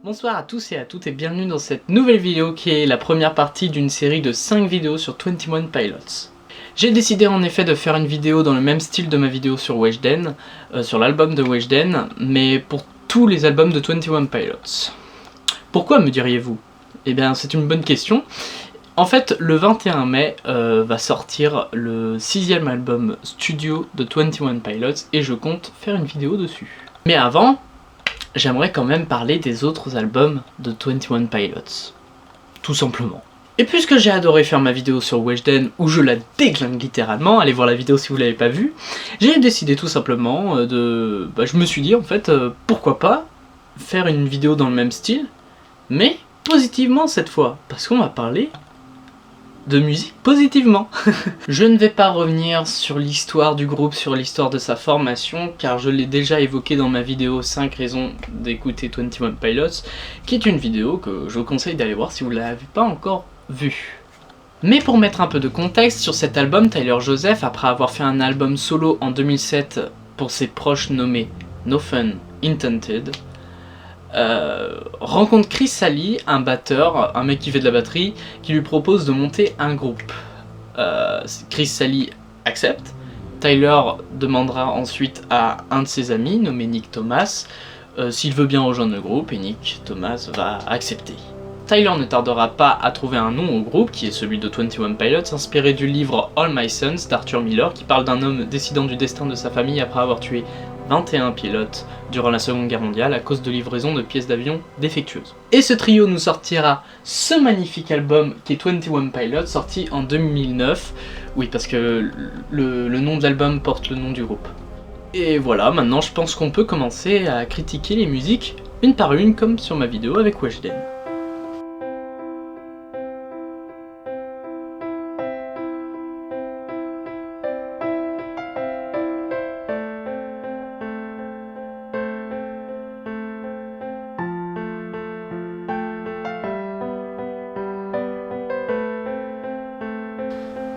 Bonsoir à tous et à toutes et bienvenue dans cette nouvelle vidéo qui est la première partie d'une série de 5 vidéos sur 21 Pilots. J'ai décidé en effet de faire une vidéo dans le même style de ma vidéo sur Weshden, sur l'album de Weshden, mais pour tous les albums de 21 Pilots. Pourquoi me diriez-vous? Eh bien c'est une bonne question. En fait, le 21 mai va sortir le 6e album studio de 21 Pilots et je compte faire une vidéo dessus. Mais avant, j'aimerais quand même parler des autres albums de 21 Pilots. Tout simplement. Et puisque j'ai adoré faire ma vidéo sur Weshden où je la déglingue littéralement, allez voir la vidéo si vous l'avez pas vue, j'ai décidé tout simplement de... je me suis dit en fait, pourquoi pas faire une vidéo dans le même style, mais positivement cette fois, parce qu'on va parler de musique positivement. Je ne vais pas revenir sur l'histoire du groupe, sur l'histoire de sa formation, car je l'ai déjà évoqué dans ma vidéo 5 raisons d'écouter 21 Pilots, qui est une vidéo que je vous conseille d'aller voir si vous ne l'avez pas encore vue. Mais pour mettre un peu de contexte sur cet album, Tyler Joseph, après avoir fait un album solo en 2007 pour ses proches nommé No Fun Intended, rencontre Chris Sally, un batteur, un mec qui fait de la batterie, qui lui propose de monter un groupe. Chris Sally accepte. Tyler demandera ensuite à un de ses amis, nommé Nick Thomas, s'il veut bien rejoindre le groupe, et Nick Thomas va accepter. Tyler ne tardera pas à trouver un nom au groupe, qui est celui de 21 Pilots, inspiré du livre All My Sons d'Arthur Miller, qui parle d'un homme décidant du destin de sa famille après avoir tué 21 pilotes durant la Seconde Guerre mondiale à cause de livraison de pièces d'avion défectueuses. Et ce trio nous sortira ce magnifique album qui est 21 Pilots, sorti en 2009. Oui, parce que le nom de l'album porte le nom du groupe. Et voilà, maintenant je pense qu'on peut commencer à critiquer les musiques une par une, comme sur ma vidéo avec Weshden.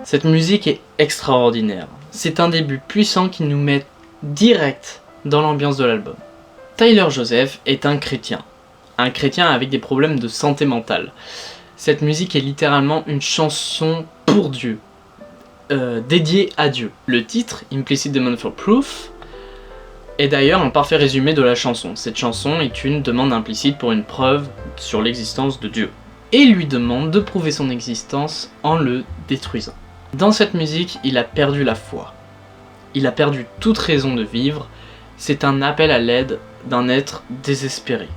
Cette musique est extraordinaire. C'est un début puissant qui nous met direct dans l'ambiance de l'album. Tyler Joseph est un chrétien avec des problèmes de santé mentale. Cette musique est littéralement une chanson pour Dieu, dédiée à Dieu. Le titre, Implicit Demand for Proof, est d'ailleurs un parfait résumé de la chanson. Cette chanson est une demande implicite pour une preuve sur l'existence de Dieu. Et lui demande de prouver son existence en le détruisant. Dans cette musique, il a perdu la foi. Il a perdu toute raison de vivre. C'est un appel à l'aide d'un être désespéré.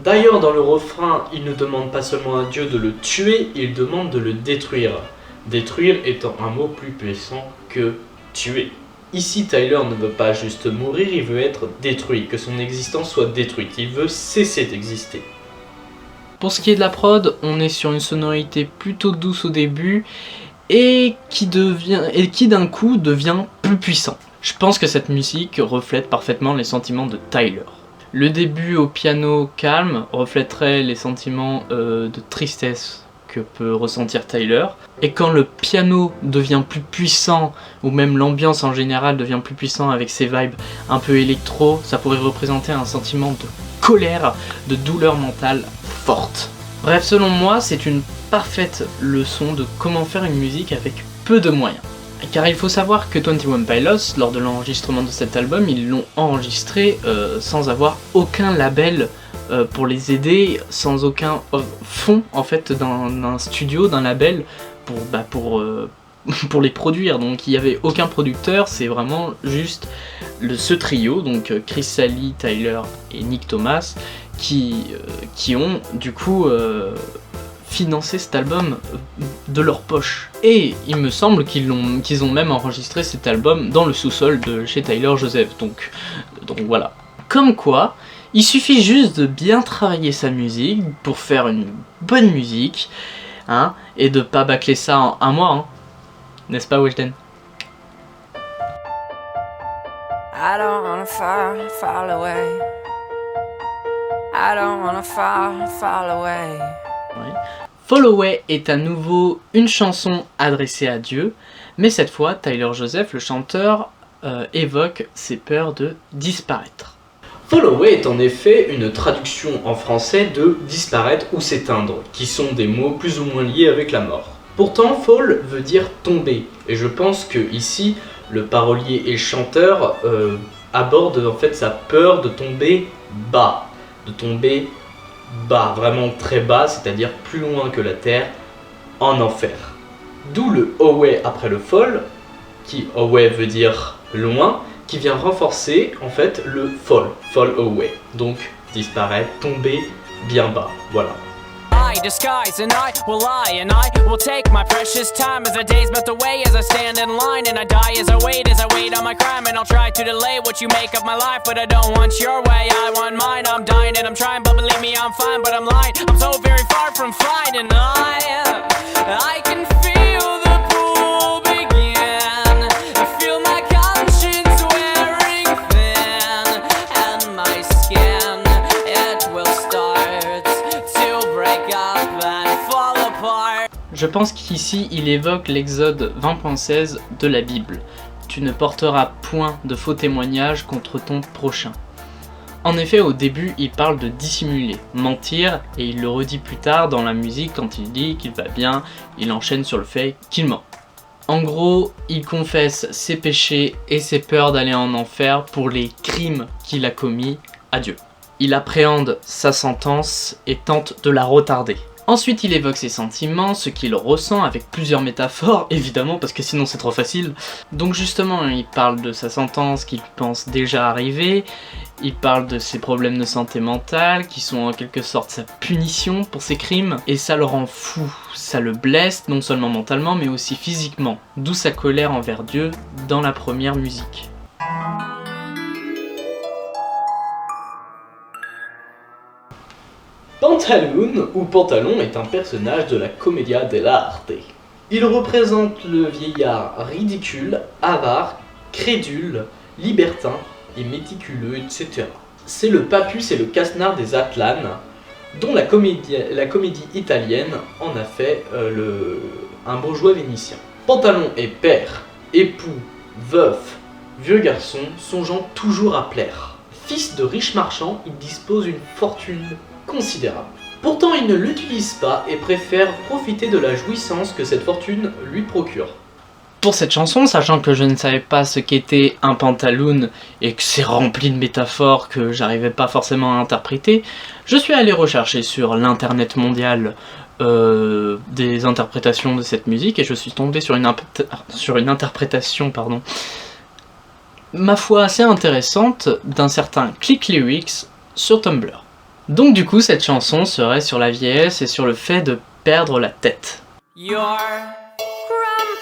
D'ailleurs, dans le refrain, il ne demande pas seulement à Dieu de le tuer, il demande de le détruire. Détruire étant un mot plus puissant que tuer. Ici, Tyler ne veut pas juste mourir, il veut être détruit, que son existence soit détruite, il veut cesser d'exister. Pour ce qui est de la prod, on est sur une sonorité plutôt douce au début, et qui d'un coup devient plus puissant. Je pense que cette musique reflète parfaitement les sentiments de Tyler. Le début au piano calme reflèterait les sentiments de tristesse que peut ressentir Tyler. Et quand le piano devient plus puissant, ou même l'ambiance en général devient plus puissant avec ses vibes un peu électro, ça pourrait représenter un sentiment de colère, de douleur mentale forte. Bref, selon moi, c'est une parfaite leçon de comment faire une musique avec peu de moyens. Car il faut savoir que 21 Pilots, lors de l'enregistrement de cet album, ils l'ont enregistré sans avoir aucun label pour les aider, sans aucun fond en fait d'un studio, d'un label pour les produire. Donc il n'y avait aucun producteur, c'est vraiment juste ce trio, donc Chris Sally, Tyler et Nick Thomas, qui ont du coup financer cet album de leur poche. Et il me semble qu'ils ont même enregistré cet album dans le sous-sol de chez Tyler Joseph, donc voilà. Comme quoi, il suffit juste de bien travailler sa musique pour faire une bonne musique, hein, et de pas bâcler ça en un mois, hein. N'est-ce pas, Weshden? I don't wanna fall away. I don't wanna fall away. Oui. Fall Away est à nouveau une chanson adressée à Dieu, mais cette fois, Tyler Joseph, le chanteur, évoque ses peurs de disparaître. Fall Away est en effet une traduction en français de disparaître ou s'éteindre, qui sont des mots plus ou moins liés avec la mort. Pourtant, fall veut dire tomber, et je pense que ici, le parolier et le chanteur abordent en fait sa peur de tomber bas, vraiment très bas, c'est-à-dire plus loin que la terre, en enfer. D'où le away après le fall, qui away veut dire loin, qui vient renforcer en fait le fall away. Donc disparaître, tomber bien bas, voilà. I disguise and I will lie and I will take my precious time as the days melt away as I stand in line and I die as I wait on my crime and I'll try to delay what you make of my life, but I don't want your way, I want mine. I'm dying and I'm trying, but believe me I'm fine, but I'm lying. I'm so very far from fine and I can feel the pool begin. I feel my conscience wearing thin and my skin, it will start to break up and fall apart. Je pense qu'ici il évoque l'Exode 20.16 de la Bible. Tu ne porteras point de faux témoignages contre ton prochain. En effet, au début, il parle de dissimuler, mentir, et il le redit plus tard dans la musique quand il dit qu'il va bien, il enchaîne sur le fait qu'il ment. En gros, il confesse ses péchés et ses peurs d'aller en enfer pour les crimes qu'il a commis à Dieu. Il appréhende sa sentence et tente de la retarder. Ensuite, il évoque ses sentiments, ce qu'il ressent avec plusieurs métaphores, évidemment, parce que sinon c'est trop facile. Donc justement, il parle de sa sentence qu'il pense déjà arriver, il parle de ses problèmes de santé mentale, qui sont en quelque sorte sa punition pour ses crimes, et ça le rend fou, ça le blesse, non seulement mentalement, mais aussi physiquement, d'où sa colère envers Dieu dans la première musique. Pantaloon ou Pantalon est un personnage de la Commedia dell'arte. Il représente le vieillard ridicule, avare, crédule, libertin et méticuleux, etc. C'est le papus et le casse-nard des Atlanes, dont la comédie italienne en a fait un bourgeois vénitien. Pantalon est père, époux, veuf, vieux garçon, songeant toujours à plaire. Fils de riches marchands, il dispose d'une fortune considérable. Pourtant, il ne l'utilise pas et préfère profiter de la jouissance que cette fortune lui procure. Pour cette chanson, sachant que je ne savais pas ce qu'était un pantaloon et que c'est rempli de métaphores que j'arrivais pas forcément à interpréter, je suis allé rechercher sur l'internet mondial des interprétations de cette musique et je suis tombé sur une interprétation, ma foi assez intéressante, d'un certain Click Lyrics sur Tumblr. Donc du coup, cette chanson serait sur la vieillesse et sur le fait de perdre la tête. Your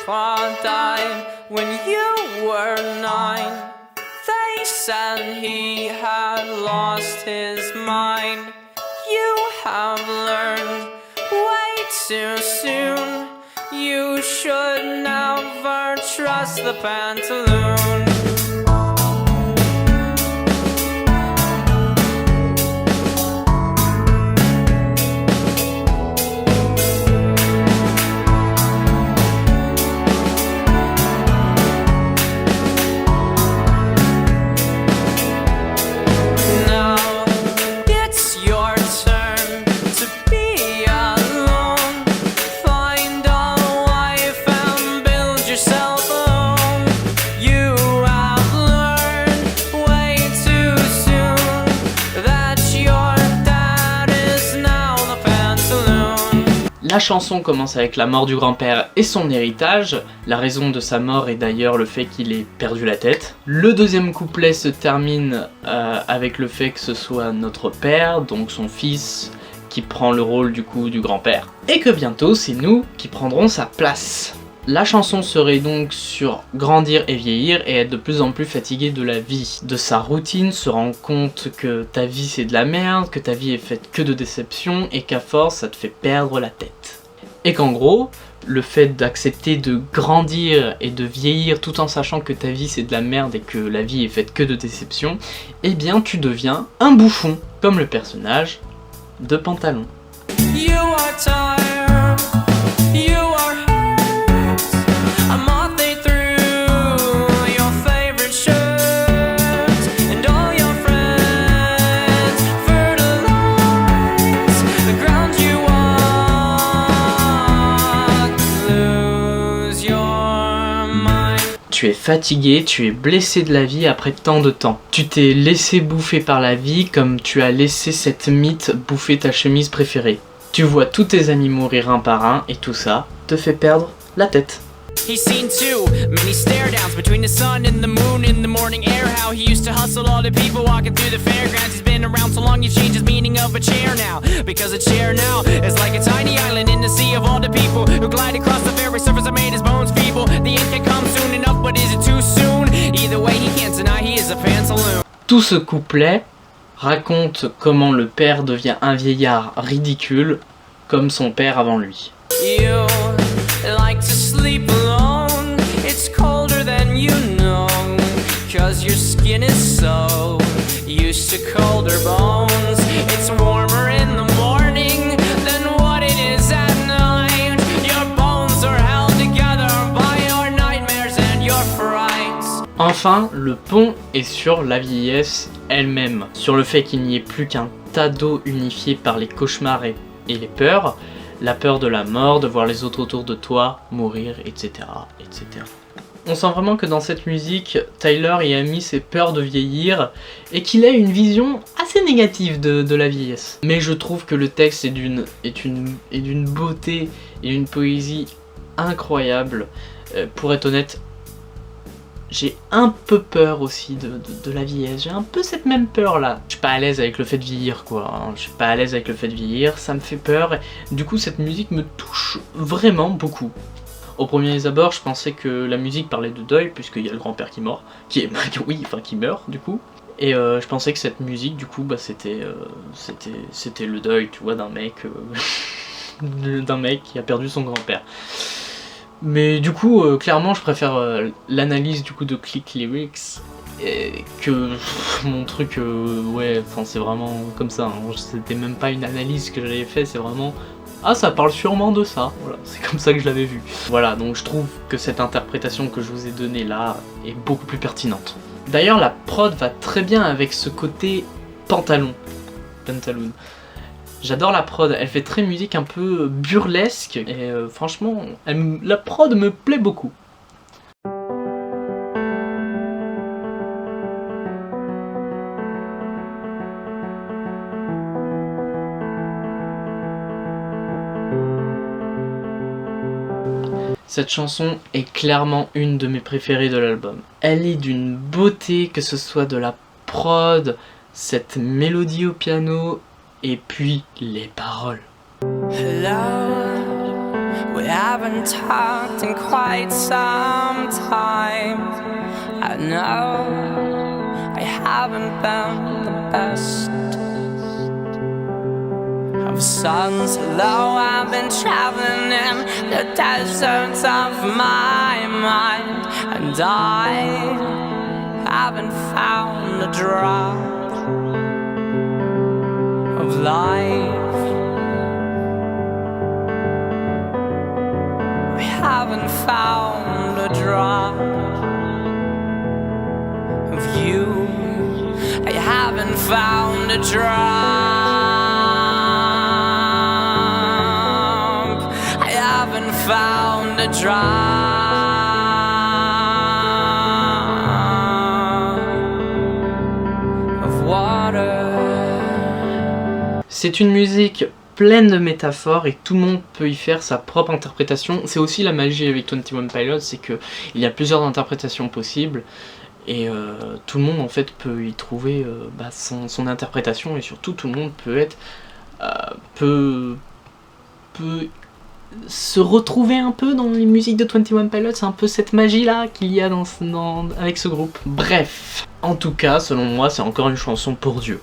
grandpa died when you were 9. They said he had lost his mind. You have learned way too soon. You should never trust the pantaloon. La chanson commence avec la mort du grand-père et son héritage. La raison de sa mort est d'ailleurs le fait qu'il ait perdu la tête. Le deuxième couplet se termine avec le fait que ce soit notre père, donc son fils, qui prend le rôle du coup du grand-père. Et que bientôt c'est nous qui prendrons sa place. La chanson serait donc sur grandir et vieillir et être de plus en plus fatigué de la vie, de sa routine, se rendre compte que ta vie c'est de la merde, que ta vie est faite que de déceptions et qu'à force ça te fait perdre la tête. Et qu'en gros, le fait d'accepter de grandir et de vieillir tout en sachant que ta vie c'est de la merde et que la vie est faite que de déceptions, eh bien tu deviens un bouffon, comme le personnage de Pantalon. You are tired, you are hurt. I'm halfway through your favorite shirt, and all your friends fertilize the ground you walk, lose your mind. Tu es fatigué, tu es blessé de la vie après tant de temps. Tu t'es laissé bouffer par la vie comme tu as laissé cette mythe bouffer ta chemise préférée. Tu vois tous tes amis mourir un par un et tout ça te fait perdre la tête. He's seen too many stare downs between the sun and the moon in the morning air. How he used to hustle all the people walking through the fairgrounds. He's been around so long, he changed his meaning of a chair now. Because a chair now is like a tiny island in the sea of all the people who glide across the very surface that made his bones feeble. The end can come soon enough, but is it too soon? Either way, he can't deny he is a pantaloon. Tout ce couplet raconte comment le père devient un vieillard ridicule comme son père avant lui. You like to sleep alone. It's colder than you know, 'cause your skin is so used to colder bones. It's warmer in the morning than what it is at night. Your bones are held together by your nightmares and your frights. Enfin, le pont est sur la vieillesse elle-même, sur le fait qu'il n'y ait plus qu'un tas d'eau unifié par les cauchemars et les peurs, la peur de la mort, de voir les autres autour de toi mourir, etc., etc. On sent vraiment que dans cette musique, Tyler y a mis ses peurs de vieillir et qu'il a une vision assez négative de la vieillesse. Mais je trouve que le texte est d'une beauté et d'une poésie incroyable. Pour être honnête, j'ai un peu peur aussi de la vieillesse, j'ai un peu cette même peur là. Je suis pas à l'aise avec le fait de vieillir quoi, hein. Je suis pas à l'aise avec le fait de vieillir, ça me fait peur. Et du coup cette musique me touche vraiment beaucoup. Au premier abord je pensais que la musique parlait de deuil puisqu'il y a le grand-père qui meurt, qui meurt du coup. Et je pensais que cette musique du coup bah, c'était le deuil tu vois d'un mec, qui a perdu son grand-père. Mais du coup, clairement, je préfère l'analyse du coup de Click Lyrics que mon truc. Ouais, enfin, c'est vraiment comme ça. Hein. C'était même pas une analyse que j'avais fait, c'est vraiment. Ah, ça parle sûrement de ça. Voilà, c'est comme ça que je l'avais vu. Voilà, donc je trouve que cette interprétation que je vous ai donnée là est beaucoup plus pertinente. D'ailleurs, la prod va très bien avec ce côté Pantaloon. J'adore la prod, elle fait très musique un peu burlesque et franchement, la prod me plaît beaucoup. Cette chanson est clairement une de mes préférées de l'album. Elle est d'une beauté, que ce soit de la prod, cette mélodie au piano, et puis les paroles. Hello, we haven't talked in quite some time. I know I haven't been the best of sons. Hello, I've been traveling in the deserts of my mind, and I haven't found a drop of life. I haven't found a drop of you. I haven't found a drop. I haven't found a drop of water. C'est une musique pleine de métaphores et tout le monde peut y faire sa propre interprétation. C'est aussi la magie avec 21 Pilots, c'est qu'il y a plusieurs interprétations possibles et tout le monde en fait peut y trouver son interprétation et surtout tout le monde peut être peut se retrouver un peu dans les musiques de 21 Pilots, c'est un peu cette magie-là qu'il y a avec ce groupe. Bref, en tout cas, selon moi, c'est encore une chanson pour Dieu.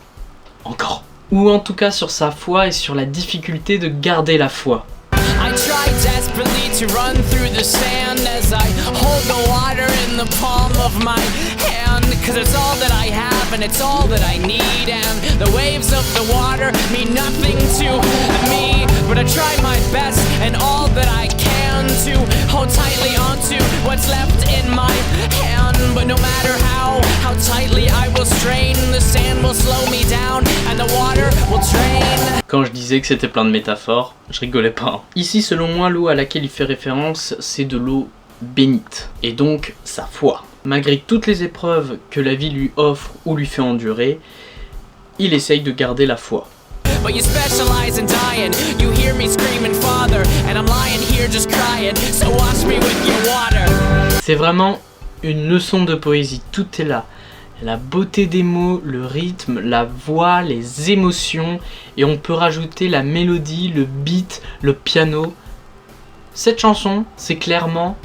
Encore. Ou en tout cas sur sa foi et sur la difficulté de garder la foi. I try desperately to run through the sand as I hold the water in the palm of my hand, cause it's all that I have and it's all that I need, and the waves of the water mean nothing to me, but I try my best and all that I can to hold tightly onto what's left in my hand, but no matter how tightly I will strain, the sand will slow me down and the water will drain. Quand je disais que c'était plein de métaphores, je rigolais pas. Ici, selon moi, l'eau à laquelle il fait référence, c'est de l'eau bénite, et donc sa foi. Malgré toutes les épreuves que la vie lui offre ou lui fait endurer, il essaye de garder la foi. But you specialize in dying. You hear me screaming, Father, and I'm lying here just crying. So wash me with your water. C'est vraiment une leçon de poésie, tout est là. La beauté des mots, le rythme, la voix, les émotions, et on peut rajouter la mélodie, le beat, le piano. Cette chanson, c'est clairement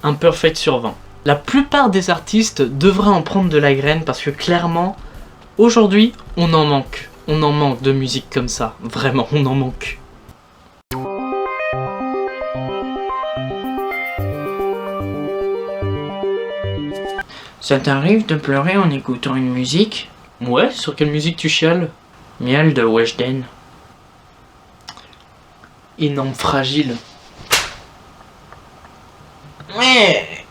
un perfect sur 20. La plupart des artistes devraient en prendre de la graine parce que clairement, aujourd'hui, on en manque. On en manque de musique comme ça, vraiment, on en manque. Ça t'arrive de pleurer en écoutant une musique? Ouais, sur quelle musique tu chiales? Miel de Weshden. Énorme fragile. Ouais.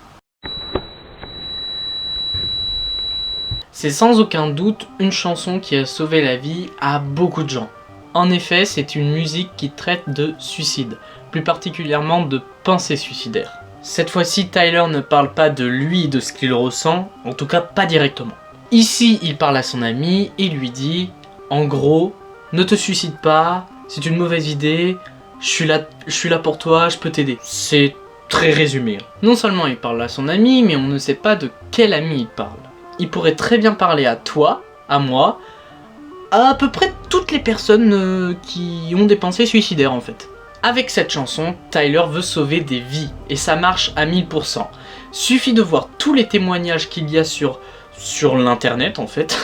C'est sans aucun doute une chanson qui a sauvé la vie à beaucoup de gens. En effet, c'est une musique qui traite de suicide, plus particulièrement de pensées suicidaires. Cette fois-ci, Tyler ne parle pas de lui, de ce qu'il ressent, en tout cas pas directement. Ici, il parle à son ami et lui dit, en gros, ne te suicide pas, c'est une mauvaise idée, je suis là pour toi, je peux t'aider. C'est très résumé. Non seulement il parle à son ami, mais on ne sait pas de quel ami il parle. Il pourrait très bien parler à toi, à moi, à peu près toutes les personnes qui ont des pensées suicidaires en fait. Avec cette chanson, Tyler veut sauver des vies, et ça marche à 1000%. Suffit de voir tous les témoignages qu'il y a sur l'internet en fait.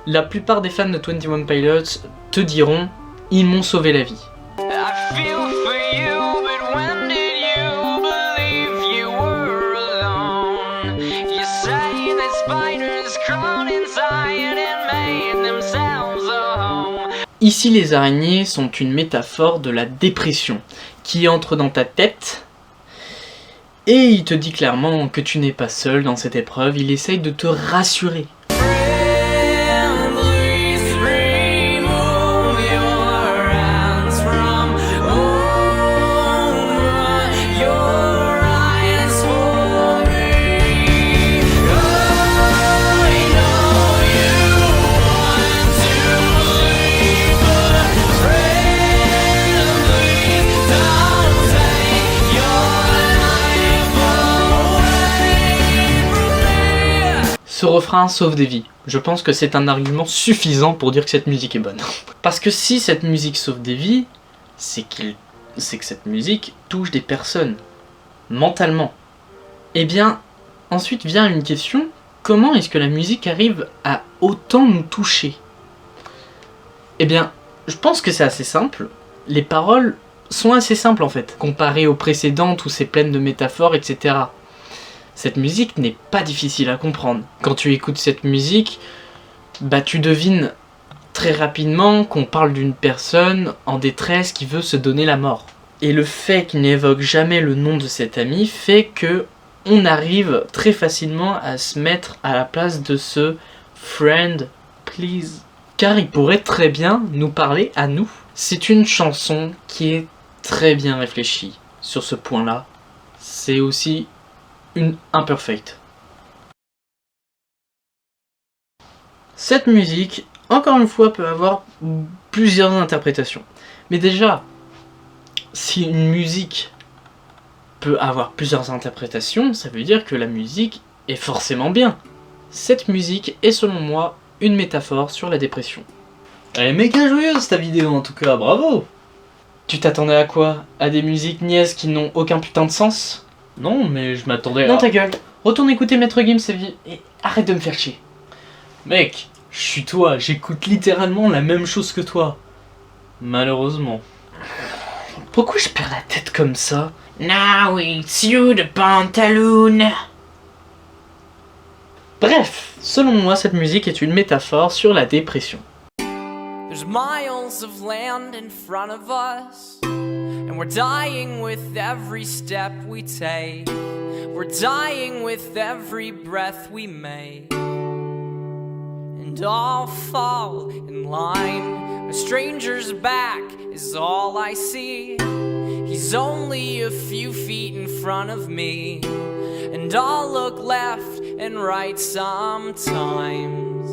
La plupart des fans de 21 Pilots te diront, ils m'ont sauvé la vie. I feel for you, but when did you believe you were alone? You say the spiders crawled inside and made themselves a home. Ici, les araignées sont une métaphore de la dépression qui entre dans ta tête et il te dit clairement que tu n'es pas seul dans cette épreuve, il essaye de te rassurer. Ce refrain sauve des vies. Je pense que c'est un argument suffisant pour dire que cette musique est bonne. Parce que si cette musique sauve des vies, c'est que cette musique touche des personnes, mentalement. Eh bien, ensuite vient une question, comment est-ce que la musique arrive à autant nous toucher? Eh bien, je pense que c'est assez simple. Les paroles sont assez simples en fait, comparées aux précédentes où c'est plein de métaphores, etc. Cette musique n'est pas difficile à comprendre. Quand tu écoutes cette musique, tu devines très rapidement qu'on parle d'une personne en détresse qui veut se donner la mort. Et le fait qu'il n'évoque jamais le nom de cet ami fait que on arrive très facilement à se mettre à la place de ce « friend, please ». Car il pourrait très bien nous parler à nous. C'est une chanson qui est très bien réfléchie sur ce point-là. C'est aussi une imperfect. Cette musique, encore une fois, peut avoir plusieurs interprétations. Mais déjà, si une musique peut avoir plusieurs interprétations, ça veut dire que la musique est forcément bien. Cette musique est selon moi une métaphore sur la dépression. Elle est méga joyeuse ta vidéo en tout cas, bravo! Tu t'attendais à quoi? À des musiques niaises qui n'ont aucun putain de sens? Non, mais je m'attendais à... Non, ta gueule. Retourne écouter Maître Gims et arrête de me faire chier. Mec, je suis toi, j'écoute littéralement la même chose que toi. Malheureusement. Pourquoi je perds la tête comme ça? Now it's you the pantaloon. Bref, selon moi, cette musique est une métaphore sur la dépression. There's miles of land in front of us, and we're dying with every step we take. We're dying with every breath we make. And all fall in line. A stranger's back is all I see. He's only a few feet in front of me, and I'll look left and right sometimes,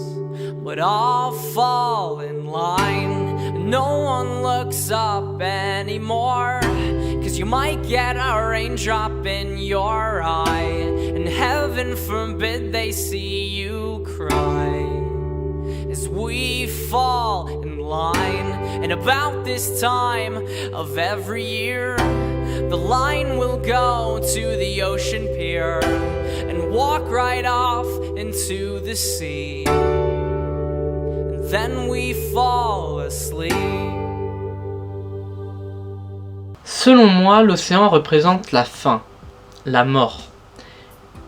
but I'll fall in line. No one looks up anymore, 'cause you might get a raindrop in your eye, and heaven forbid they see you cry as we fall in line. And about this time of every year, the line will go to the ocean pier and walk right off into the sea. And then we fall asleep. Selon moi, l'océan représente la fin, la mort.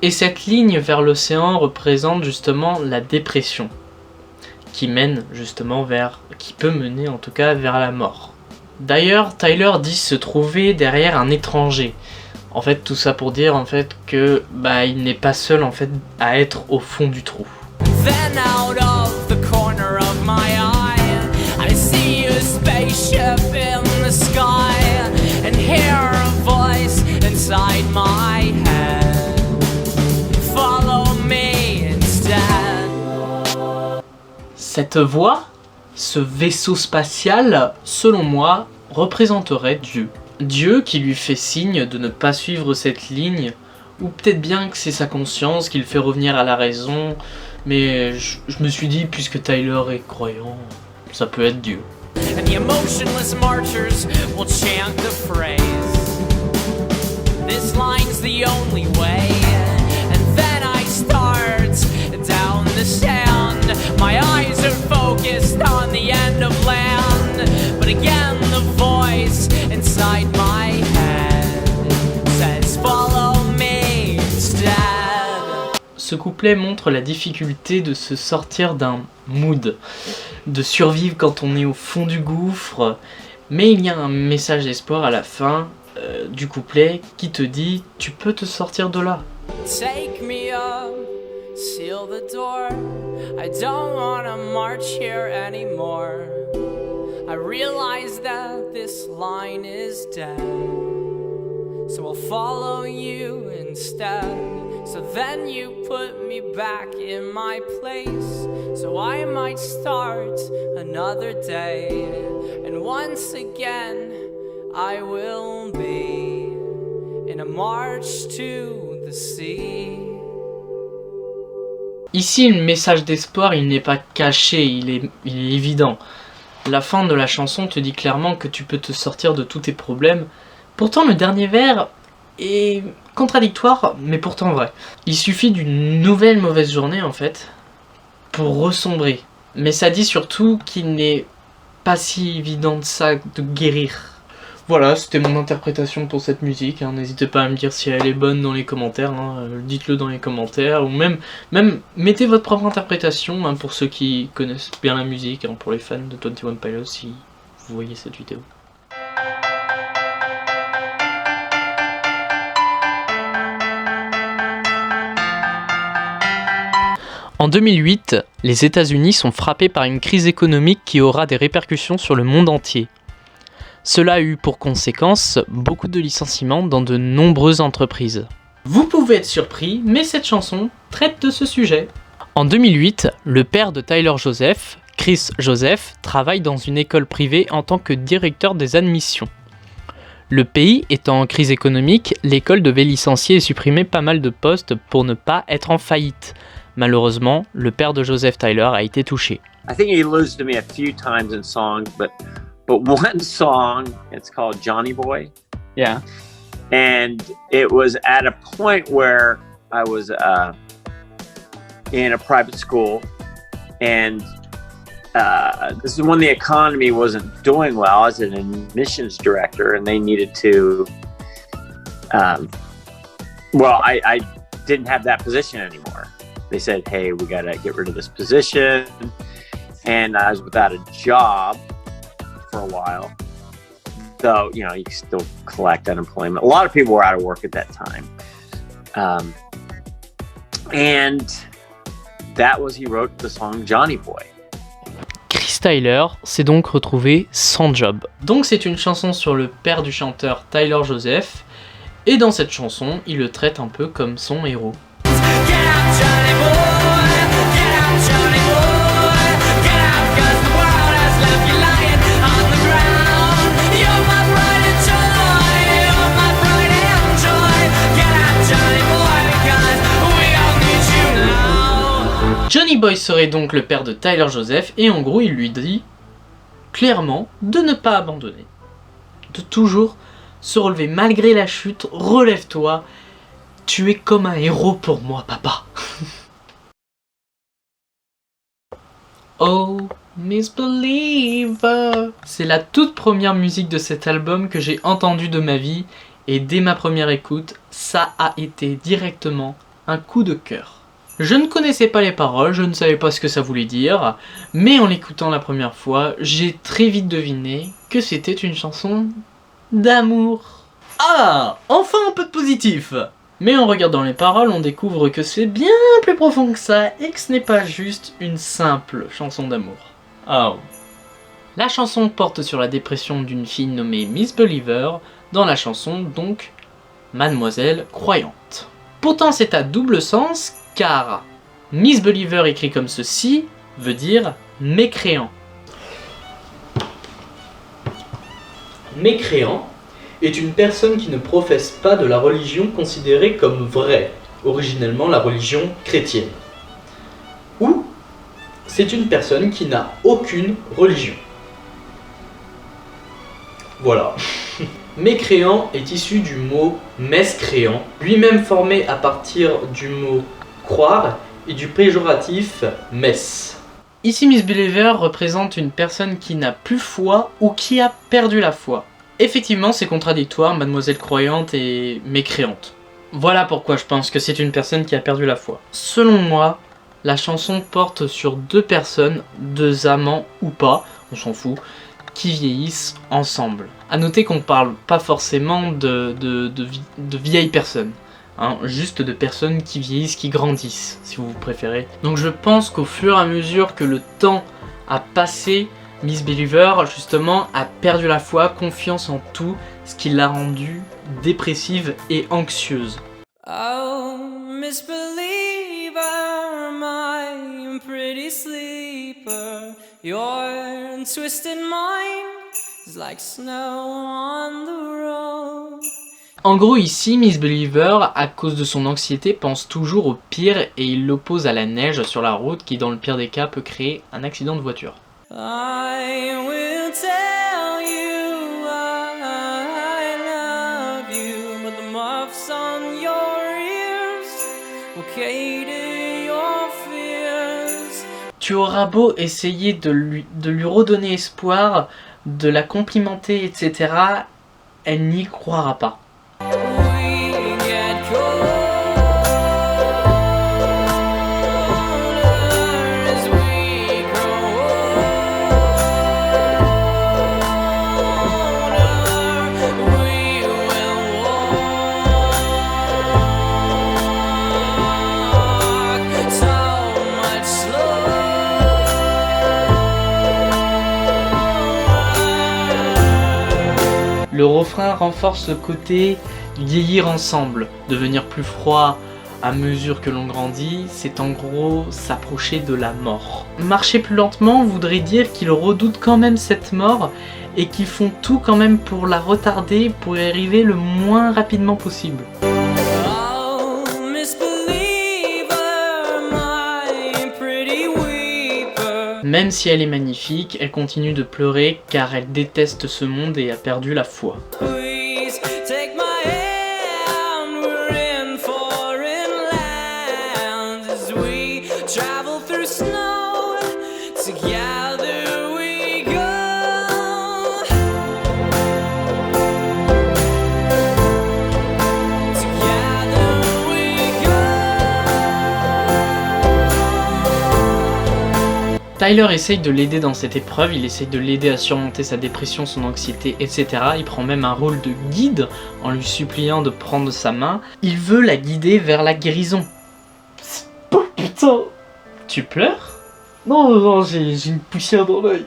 Et cette ligne vers l'océan représente justement la dépression, qui mène justement qui peut mener en tout cas vers la mort. D'ailleurs, Tyler dit se trouver derrière un étranger. En fait, tout ça pour dire en fait que il n'est pas seul en fait à être au fond du trou. Then out of the corner of my eye, I see a spaceship in the sky, and hear a voice inside my head. Follow me instead. Cette voix, ce vaisseau spatial, selon moi, représenterait Dieu. Dieu qui lui fait signe de ne pas suivre cette ligne, ou peut-être bien que c'est sa conscience qui le fait revenir à la raison, mais je me suis dit, puisque Tyler est croyant, ça peut être Dieu. And the emotionless marchers will chant the phrase, this line's the only way. And then I start down the sand, my eyes are focused on the end of land, but again the voice inside my head says follow me instead. Ce couplet montre la difficulté de se sortir d'un mood, de survivre quand on est au fond du gouffre, mais il y a un message d'espoir à la fin du couplet qui te dit tu peux te sortir de là. Take me up, seal the door, I don't wanna march here anymore. I realize that this line is dead, so I'll follow you instead. So then you put me back in my place, so I might start another day, and once again I will be in a march to the sea. Ici, le message d'espoir, il n'est pas caché, il est évident. La fin de la chanson te dit clairement que tu peux te sortir de tous tes problèmes. Pourtant, le dernier vers est contradictoire, mais pourtant vrai. Il suffit d'une nouvelle mauvaise journée, en fait, pour ressombrer. Mais ça dit surtout qu'il n'est pas si évident de ça de guérir. Voilà, c'était mon interprétation pour cette musique. N'hésitez pas à me dire si elle est bonne dans les commentaires. Dites-le dans les commentaires. Ou même mettez votre propre interprétation pour ceux qui connaissent bien la musique, pour les fans de 21 Pilots, si vous voyez cette vidéo. En 2008, les États-Unis sont frappés par une crise économique qui aura des répercussions sur le monde entier. Cela a eu pour conséquence beaucoup de licenciements dans de nombreuses entreprises. Vous pouvez être surpris, mais cette chanson traite de ce sujet. En 2008, le père de Tyler Joseph, Chris Joseph, travaille dans une école privée en tant que directeur des admissions. Le pays étant en crise économique, l'école devait licencier et supprimer pas mal de postes pour ne pas être en faillite. Malheureusement, le père de Joseph Tyler a été touché. I think he alluded to me a few times in song, but but one song, it's called Johnny Boy. Yeah. And it was at a point where I was in a private school, and this is when the economy wasn't doing well. I was an admissions director, and they needed to, I didn't have that position anymore. They said, hey, we got to get rid of this position. And I was without a job for a while. So, you can still collect unemployment. A lot of people were out of work at that time. And that was, he wrote the song Johnny Boy. Chris Tyler s'est donc retrouvé sans job. Donc c'est une chanson sur le père du chanteur Tyler Joseph, et dans cette chanson, il le traite un peu comme son héros. Johnny Boy serait donc le père de Tyler Joseph, et en gros il lui dit clairement de ne pas abandonner, de toujours se relever malgré la chute. Relève-toi, tu es comme un héros pour moi, papa. Oh, Miss Believer. C'est la toute première musique de cet album que j'ai entendue de ma vie, et dès ma première écoute, ça a été directement un coup de cœur. Je ne connaissais pas les paroles, je ne savais pas ce que ça voulait dire, mais en l'écoutant la première fois, j'ai très vite deviné que c'était une chanson d'amour. Ah, enfin un peu de positif. Mais en regardant les paroles, on découvre que c'est bien plus profond que ça, et que ce n'est pas juste une simple chanson d'amour. Oh. La chanson porte sur la dépression d'une fille nommée Miss Believer, dans la chanson donc Mademoiselle Croyante. Pourtant c'est à double sens, car Miss Believer écrit comme ceci veut dire mécréant. Mécréant est une personne qui ne professe pas de la religion considérée comme vraie, originellement la religion chrétienne. Ou c'est une personne qui n'a aucune religion. Voilà. Mécréant est issu du mot mescréant, lui-même formé à partir du mot croire et du péjoratif messe. Ici, Miss Believer représente une personne qui n'a plus foi ou qui a perdu la foi. Effectivement, c'est contradictoire, Mademoiselle Croyante et mécréante. Voilà pourquoi je pense que c'est une personne qui a perdu la foi. Selon moi, la chanson porte sur deux personnes, deux amants ou pas, on s'en fout, qui vieillissent ensemble. A noter qu'on parle pas forcément de vieilles personnes, hein, juste de personnes qui vieillissent, qui grandissent, si vous préférez. Donc je pense qu'au fur et à mesure que le temps a passé, Miss Believer, justement, a perdu la foi, confiance en tout, ce qui l'a rendue dépressive et anxieuse. Oh, Miss Believer, my pretty sleeper, your twisted mind is like snow on the road. En gros ici, Miss Believer, à cause de son anxiété, pense toujours au pire et il l'oppose à la neige sur la route qui, dans le pire des cas, peut créer un accident de voiture. I will tell you I love you, but the muffs on your ears will cater your fears. Tu auras beau essayer de lui redonner espoir, de la complimenter, etc., elle n'y croira pas. We get colder as we grow older. We will walk so much slower. Le refrain renforce ce côté vieillir ensemble, devenir plus froid à mesure que l'on grandit, c'est en gros s'approcher de la mort. Marcher plus lentement voudrait dire qu'ils redoutent quand même cette mort et qu'ils font tout quand même pour la retarder, pour y arriver le moins rapidement possible. Oh, Miss Believer, my pretty weeper, Même si elle est magnifique, elle continue de pleurer car elle déteste ce monde et a perdu la foi. Please take my hand, we're in foreign lands as we travel through snow, together we go. Together we go. Tyler essaye de l'aider dans cette épreuve, il essaye de l'aider à surmonter sa dépression, son anxiété, etc. Il prend même un rôle de guide en lui suppliant de prendre sa main. Il veut la guider vers la guérison. Oh putain! Tu pleures? Non, j'ai une poussière dans l'œil.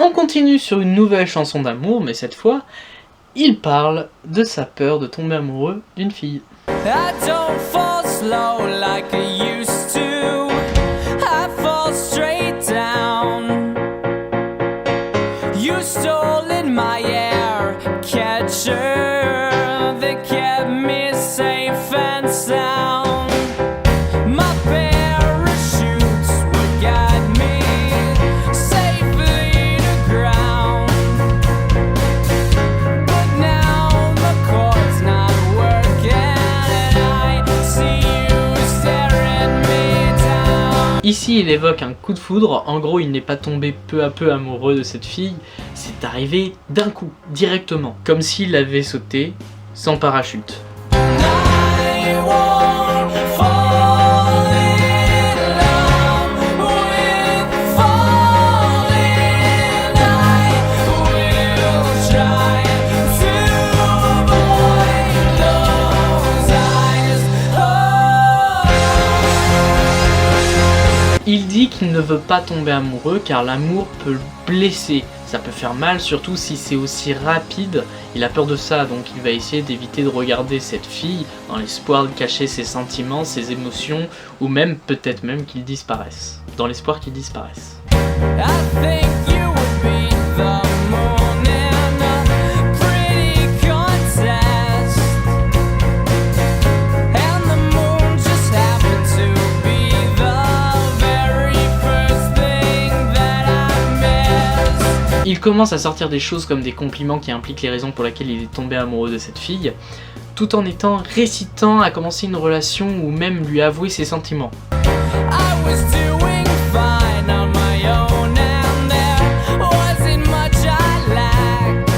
On continue sur une nouvelle chanson d'amour, mais cette fois, il parle de sa peur de tomber amoureux d'une fille. I don't fall slow like I used to. I fall straight down. You stole in my air catcher that kept me safe and sound. My parachutes would guide me safely to ground. But now the cord's not working and I see you staring me down. Ici, il évoque un coup de foudre. En gros, il n'est pas tombé peu à peu amoureux de cette fille. C'est arrivé d'un coup, directement. Comme s'il avait sauté sans parachute. I won't fall in love with falling. I will try to avoid those eyes. Il dit qu'il ne veut pas tomber amoureux car l'amour peut le blesser. Ça peut faire mal, surtout si c'est aussi rapide. Il a peur de ça, donc il va essayer d'éviter de regarder cette fille dans l'espoir de cacher ses sentiments, ses émotions, ou même, peut-être même qu'ils disparaissent. Dans l'espoir qu'ils disparaissent. I think you would be the moon in a pretty contest, and the moon just happened to be the very first thing that I missed. Il commence à sortir des choses comme des compliments qui impliquent les raisons pour lesquelles il est tombé amoureux de cette fille, tout en étant récitant à commencer une relation ou même lui avouer ses sentiments. I was doing fine on my own, and there wasn't much I lacked.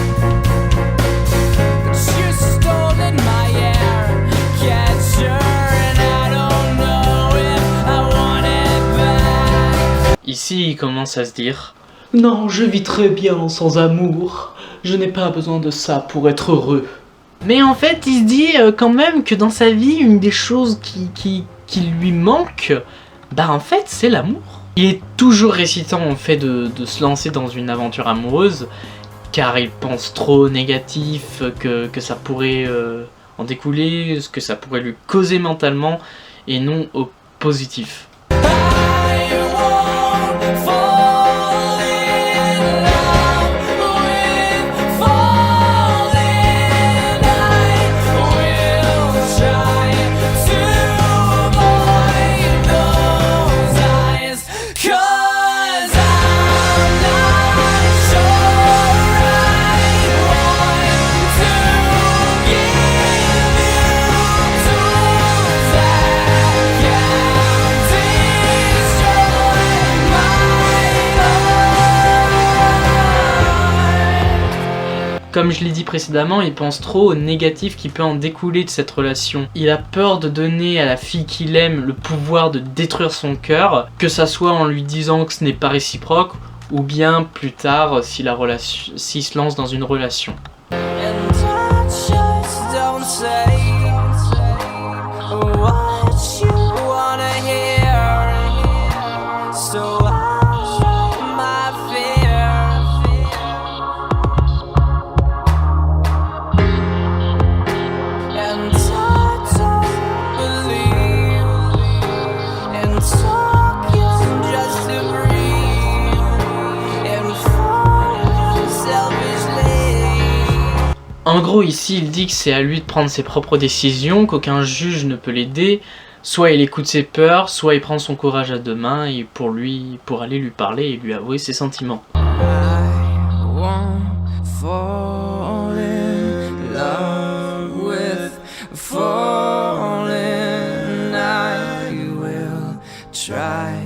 But you stole in my air catcher, and I don't know if I want it back. Ici, il commence à se dire « Non, je vis très bien sans amour. Je n'ai pas besoin de ça pour être heureux. » Mais en fait, il se dit quand même que dans sa vie, une des choses qui lui manque, bah en fait, c'est l'amour. Il est toujours récitant en fait de se lancer dans une aventure amoureuse, car il pense trop au négatif, que ça pourrait en découler, ce que ça pourrait lui causer mentalement, et non au positif. I won't fall in love with falling. I will try to avoid those eyes, 'cause I'm not sure I want to give you tools that can destroy my life. Comme je l'ai dit précédemment, il pense trop au négatif qui peut en découler de cette relation. Il a peur de donner à la fille qu'il aime le pouvoir de détruire son cœur, que ça soit en lui disant que ce n'est pas réciproque, ou bien plus tard s'il se lance dans une relation. And I just don't say what you wanna hear. So hide my fear. And I don't believe En gros, ici, il dit que c'est à lui de prendre ses propres décisions, qu'aucun juge ne peut l'aider. Soit il écoute ses peurs, soit il prend son courage à deux mains et pour aller lui parler et lui avouer ses sentiments. I won't fall in love with falling. I will try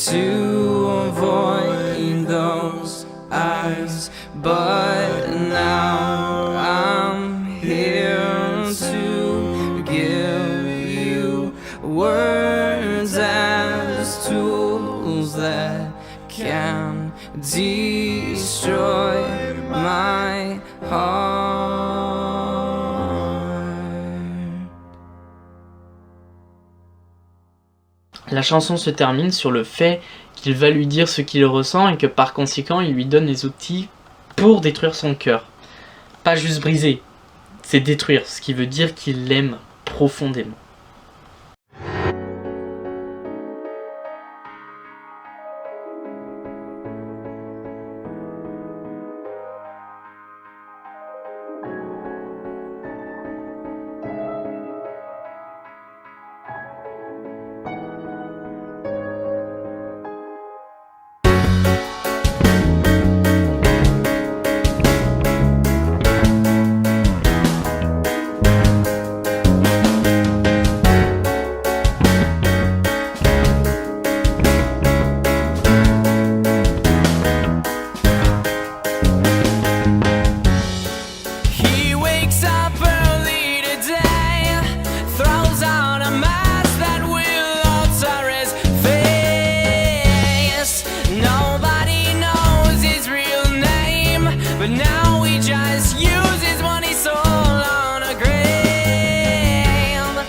to avoid those eyes, but now I'm here to give you words as tools that can destroy my heart. La chanson se termine sur le fait qu'il va lui dire ce qu'il ressent et que par conséquent il lui donne les outils pour détruire son cœur. Pas juste briser, c'est détruire, ce qui veut dire qu'il l'aime profondément.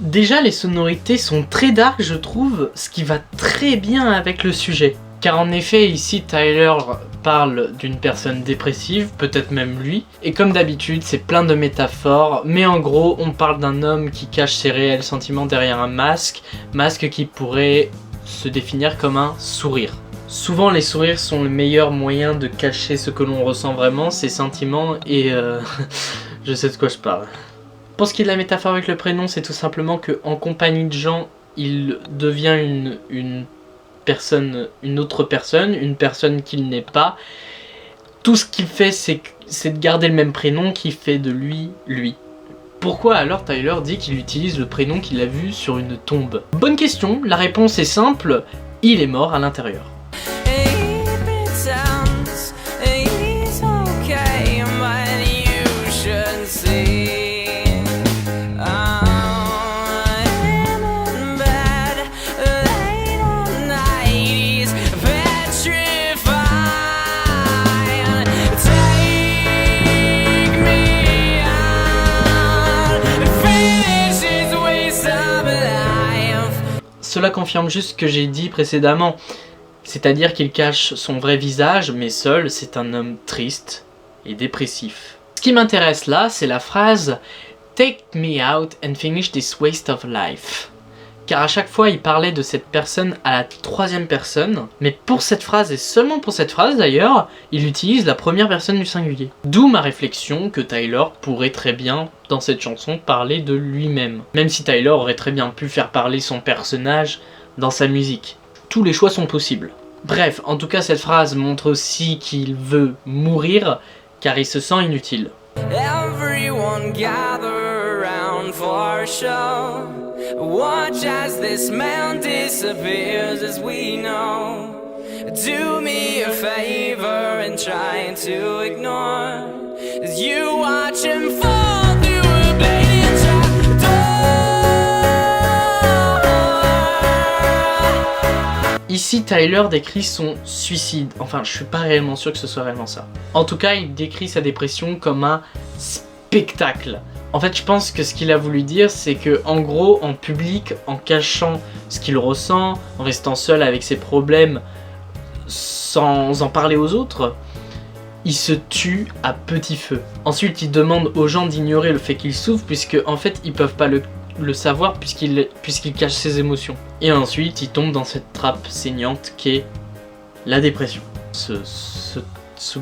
Déjà, les sonorités sont très dark, je trouve, ce qui va très bien avec le sujet. Car en effet, ici, Tyler parle d'une personne dépressive, peut-être même lui, et comme d'habitude, c'est plein de métaphores, mais en gros, on parle d'un homme qui cache ses réels sentiments derrière un masque qui pourrait se définir comme un sourire. Souvent, les sourires sont le meilleur moyen de cacher ce que l'on ressent vraiment, ses sentiments, et je sais de quoi je parle. Pour ce qui est de la métaphore avec le prénom, c'est tout simplement qu'en compagnie de gens, il devient une autre personne, une personne qu'il n'est pas. Tout ce qu'il fait, c'est de garder le même prénom qui fait de lui, lui. Pourquoi alors Tyler dit qu'il utilise le prénom qu'il a vu sur une tombe? Bonne question, la réponse est simple, il est mort à l'intérieur. Cela confirme juste ce que j'ai dit précédemment, c'est-à-dire qu'il cache son vrai visage, mais seul, c'est un homme triste et dépressif. Ce qui m'intéresse là, c'est la phrase « Take me out and finish this waste of life ». Car à chaque fois, il parlait de cette personne à la troisième personne, mais pour cette phrase, et seulement pour cette phrase d'ailleurs, il utilise la première personne du singulier. D'où ma réflexion que Tyler pourrait très bien, dans cette chanson, parler de lui-même. Même si Tyler aurait très bien pu faire parler son personnage dans sa musique. Tous les choix sont possibles. Bref, en tout cas, cette phrase montre aussi qu'il veut mourir, car il se sent inutile. Everyone gather around for a show. Watch as this man disappears as we know. Do me a favor and try to ignore as you watch him fall through a blazing trapdoor. Ici, Tyler décrit son suicide. Enfin, je suis pas réellement sûr que ce soit réellement ça. En tout cas, il décrit sa dépression comme un spectacle. En fait, je pense que ce qu'il a voulu dire, c'est que, en gros, en public, en cachant ce qu'il ressent, en restant seul avec ses problèmes, sans en parler aux autres, il se tue à petit feu. Ensuite, il demande aux gens d'ignorer le fait qu'il souffre, puisque, en fait, ils peuvent pas le savoir, puisqu'il cache ses émotions. Et ensuite, il tombe dans cette trappe saignante qu'est la dépression. Ce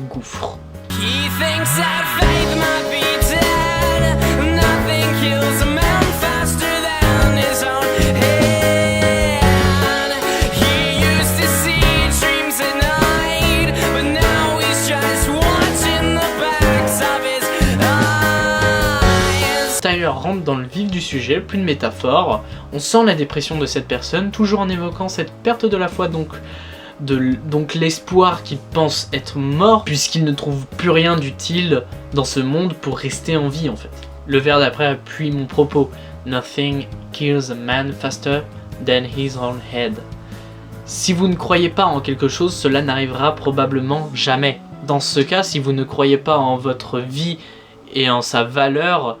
gouffre. He thinks that faith might be dead. kills a man faster than his own head. He used to see dreams at night, but now he's just watching the backs of his eyes. Tyler rentre dans le vif du sujet, plus de métaphores, on sent la dépression de cette personne, toujours en évoquant cette perte de la foi, donc l'espoir qu'il pense être mort, puisqu'il ne trouve plus rien d'utile dans ce monde pour rester en vie en fait. Le vers d'après appuie mon propos. Nothing kills a man faster than his own head. Si vous ne croyez pas en quelque chose, cela n'arrivera probablement jamais. Dans ce cas, si vous ne croyez pas en votre vie et en sa valeur,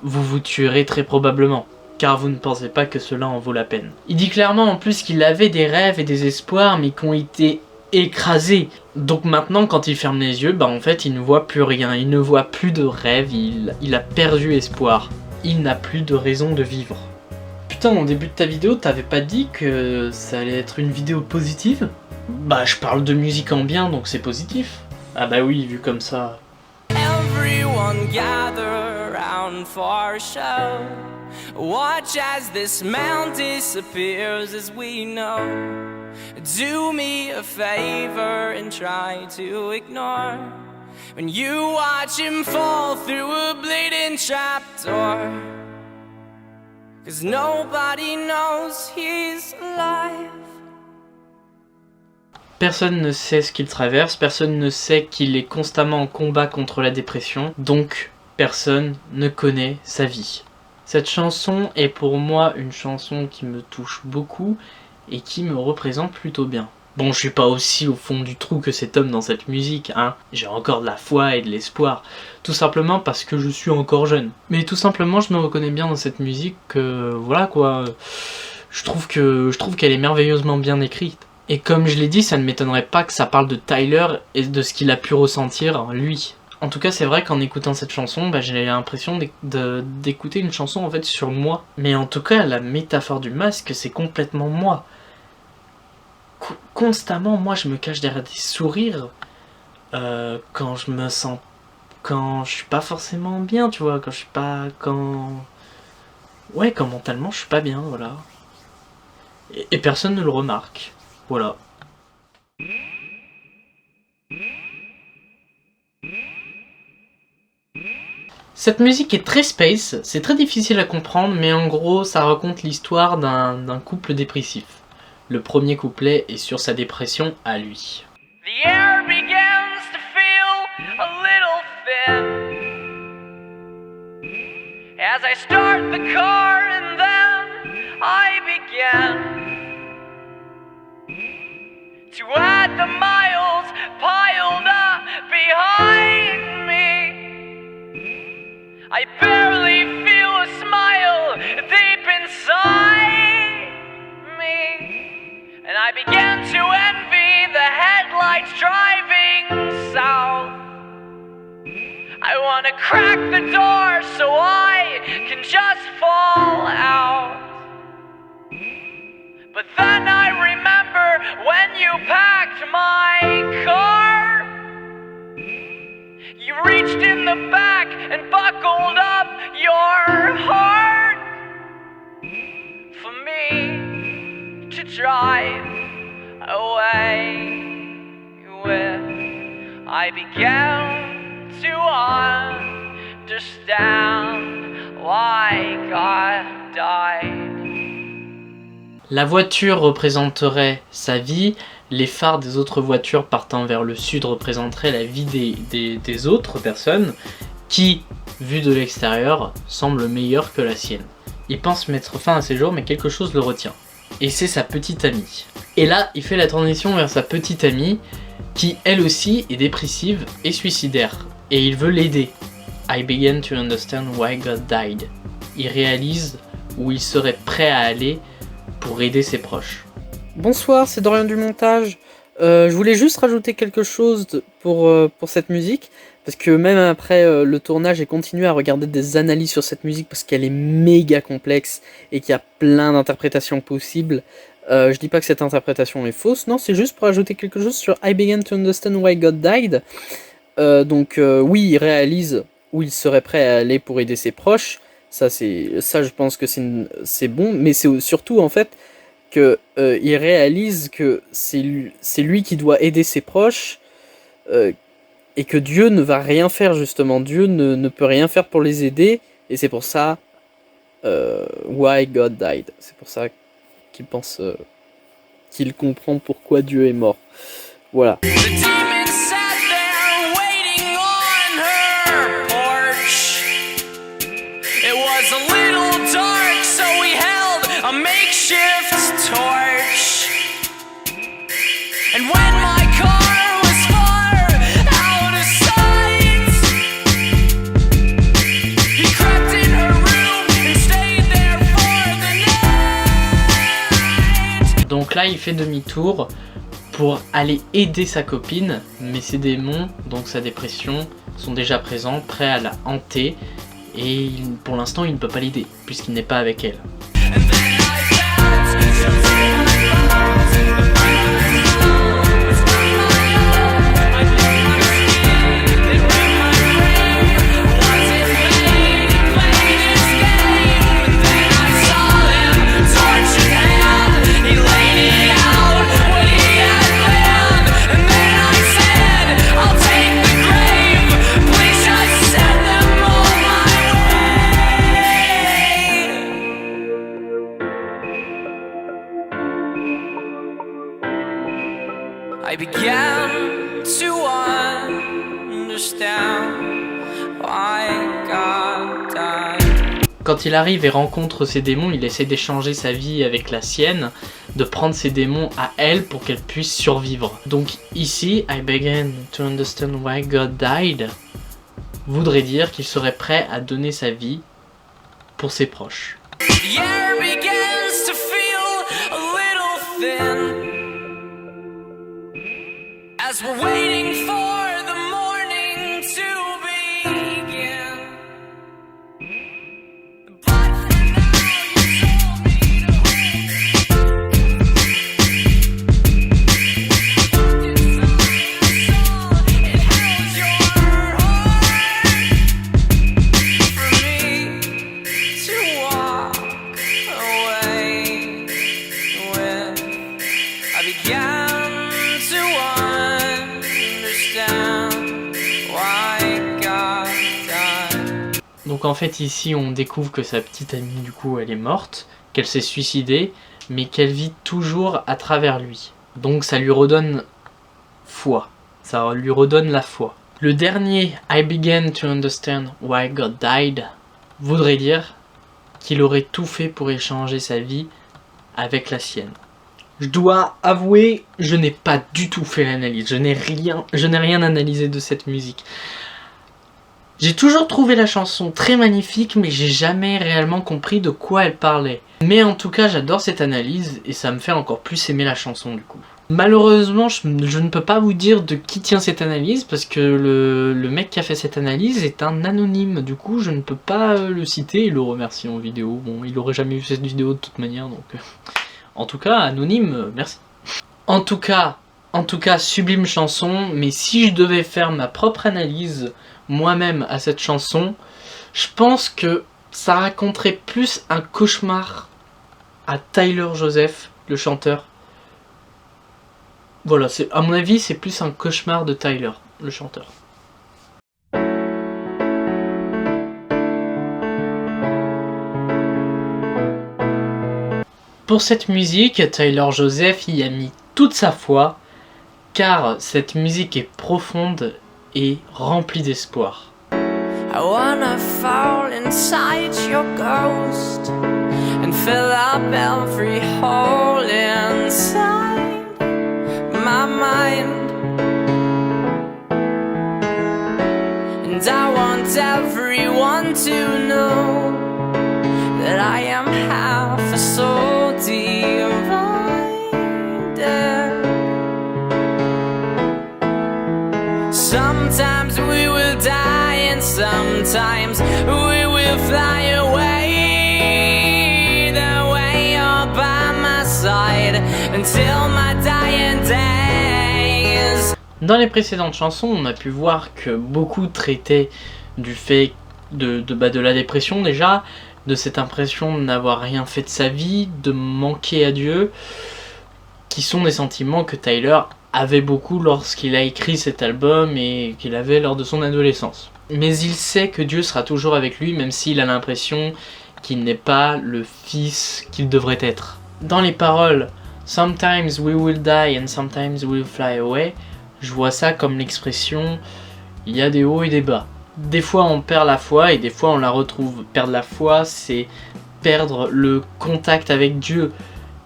vous vous tuerez très probablement, car vous ne pensez pas que cela en vaut la peine. Il dit clairement en plus qu'il avait des rêves et des espoirs, mais qui ont été écrasés. Donc maintenant, quand il ferme les yeux, en fait, il ne voit plus rien, il ne voit plus de rêve, il a perdu espoir. Il n'a plus de raison de vivre. Putain, au début de ta vidéo, t'avais pas dit que ça allait être une vidéo positive? Je parle de musique en bien, donc c'est positif. Ah bah oui, vu comme ça. Everyone gather around for a show. Watch as this man disappears as we know. Do me a favor and try to ignore when you watch him fall through a bleeding trapdoor. 'Cause nobody knows he's alive. Personne ne sait ce qu'il traverse, personne ne sait qu'il est constamment en combat contre la dépression, donc personne ne connaît sa vie. Cette chanson est pour moi une chanson qui me touche beaucoup et qui me représente plutôt bien. Bon, je suis pas aussi au fond du trou que cet homme dans cette musique, hein. J'ai encore de la foi et de l'espoir, tout simplement parce que je suis encore jeune. Mais tout simplement, je me reconnais bien dans cette musique, voilà quoi. Je trouve qu'elle est merveilleusement bien écrite. Et comme je l'ai dit, ça ne m'étonnerait pas que ça parle de Tyler et de ce qu'il a pu ressentir, lui. En tout cas, c'est vrai qu'en écoutant cette chanson, j'ai l'impression d'écouter une chanson en fait sur moi. Mais en tout cas, la métaphore du masque, c'est complètement moi. Constamment, moi, je me cache derrière des sourires quand je me sens... Quand je suis pas forcément bien, tu vois, quand je suis pas... Ouais, quand mentalement, je suis pas bien, voilà. Et personne ne le remarque. Voilà. Cette musique est très space, c'est très difficile à comprendre, mais en gros, ça raconte l'histoire d'un couple dépressif. Le premier couplet est sur sa dépression à lui. The air begins to feel a little thin as I start the car and then I begin to add the miles piled up behind me. I barely feel a smile deep inside me, and I begin to envy the headlights driving south. I wanna crack the door so I can just fall out. But then I remember when you packed my car. You reached in the back and buckled up your heart for me to drive away with. I began to understand why God died. La voiture représenterait sa vie, les phares des autres voitures partant vers le sud représenteraient la vie des autres personnes qui, vues de l'extérieur, semblent meilleures que la sienne. Il pense mettre fin à ses jours, mais quelque chose le retient. Et c'est sa petite amie. Et là, il fait la transition vers sa petite amie, qui elle aussi est dépressive et suicidaire. Et il veut l'aider. I began to understand why God died. Il réalise où il serait prêt à aller pour aider ses proches. Bonsoir, c'est Dorian du montage. Je voulais juste rajouter quelque chose pour cette musique, parce que même après le tournage, j'ai continué à regarder des analyses sur cette musique, parce qu'elle est méga complexe et qu'il y a plein d'interprétations possibles. Je dis pas que cette interprétation est fausse, non, c'est juste pour ajouter quelque chose sur I began to understand why God died. Oui, il réalise où il serait prêt à aller pour aider ses proches, Ça, je pense que c'est bon, mais c'est surtout en fait que il réalise que c'est lui qui doit aider ses proches et que Dieu ne va rien faire justement. Dieu ne peut rien faire pour les aider et c'est pour ça why God died. C'est pour ça qu'il pense qu'il comprend pourquoi Dieu est mort. Voilà. Donc là, il fait demi-tour pour aller aider sa copine, mais ses démons, donc sa dépression, sont déjà présents, prêts à la hanter, et pour l'instant, il ne peut pas l'aider, puisqu'il n'est pas avec elle. I began to understand why God died. Quand il arrive et rencontre ses démons, il essaie d'échanger sa vie avec la sienne, de prendre ses démons à elle pour qu'elle puisse survivre. Donc ici, I began to understand why God died voudrait dire qu'il serait prêt à donner sa vie pour ses proches. The air begins to feel a little thin as we're waiting for the morning to begin. But for now you told me to hold inside my soul. It held your heart for me to walk away with. I began to Donc en fait ici on découvre que sa petite amie du coup elle est morte, qu'elle s'est suicidée, mais qu'elle vit toujours à travers lui. Donc ça lui redonne foi, ça lui redonne la foi. Le dernier I began to understand why God died voudrait dire qu'il aurait tout fait pour échanger sa vie avec la sienne. Je dois avouer, je n'ai pas du tout fait l'analyse, je n'ai rien analysé de cette musique. J'ai toujours trouvé la chanson très magnifique, mais j'ai jamais réellement compris de quoi elle parlait. Mais en tout cas, j'adore cette analyse et ça me fait encore plus aimer la chanson du coup. Malheureusement, je ne peux pas vous dire de qui tient cette analyse parce que le mec qui a fait cette analyse est un anonyme. Du coup, je ne peux pas le citer et le remercier en vidéo. Bon, il aurait jamais vu cette vidéo de toute manière, donc... En tout cas, anonyme, merci. En tout cas, sublime chanson, mais si je devais faire ma propre analyse moi-même à cette chanson, je pense que ça raconterait plus un cauchemar à Tyler Joseph, le chanteur. Voilà, à mon avis, c'est plus un cauchemar de Tyler, le chanteur. Pour cette musique, Tyler Joseph y a mis toute sa foi, car cette musique est profonde et remplie d'espoir. I wanna fall inside your ghost and fill up every hole inside my mind. And I want everyone to know that I am half a soul divided. Sometimes we will die and sometimes we will fly away. The way you're by my side until my dying days. Dans les précédentes chansons, on a pu voir que beaucoup traitaient du fait de la dépression déjà, de cette impression de n'avoir rien fait de sa vie, de manquer à Dieu, qui sont des sentiments que Tyler avait beaucoup lorsqu'il a écrit cet album et qu'il avait lors de son adolescence. Mais il sait que Dieu sera toujours avec lui, même s'il a l'impression qu'il n'est pas le fils qu'il devrait être. Dans les paroles « Sometimes we will die and sometimes we will fly away », je vois ça comme l'expression « il y a des hauts et des bas ». Des fois on perd la foi et des fois on la retrouve. Perdre la foi, c'est perdre le contact avec Dieu.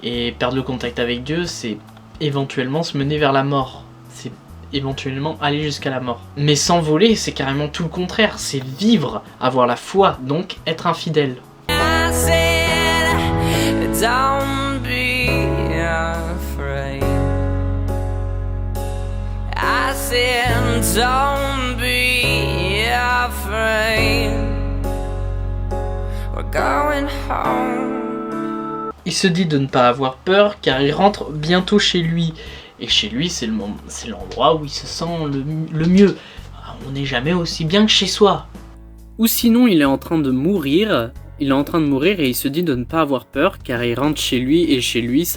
Et perdre le contact avec Dieu, c'est éventuellement se mener vers la mort. C'est éventuellement aller jusqu'à la mort. Mais s'envoler, c'est carrément tout le contraire. C'est vivre, avoir la foi, donc être infidèle. I said, don't be afraid. I said, don't be afraid. We're going home. Il se dit de ne pas avoir peur car il rentre bientôt chez lui. Et chez lui, c'est l'endroit où il se sent le mieux. On n'est jamais aussi bien que chez soi. Ou sinon, il est en train de mourir. Il est en train de mourir et il se dit de ne pas avoir peur car il rentre chez lui. Et chez lui,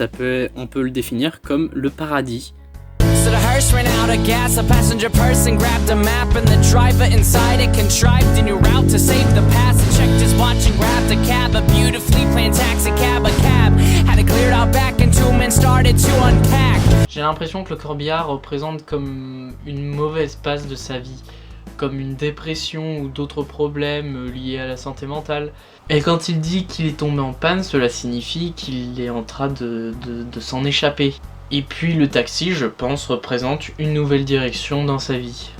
on peut le définir comme le paradis. So the hearse ran out of gas, a passenger person grabbed a map and the driver inside it contrived a new route to save the past and checked his watch and grabbed a cab, a beautifully planned taxi cab, a cab had it cleared out back and two men started to unpack. J'ai l'impression que le corbillard représente comme une mauvaise passe de sa vie, comme une dépression ou d'autres problèmes liés à la santé mentale. Et quand il dit qu'il est tombé en panne, cela signifie qu'il est en train de s'en échapper. Et puis le taxi, je pense, représente une nouvelle direction dans sa vie.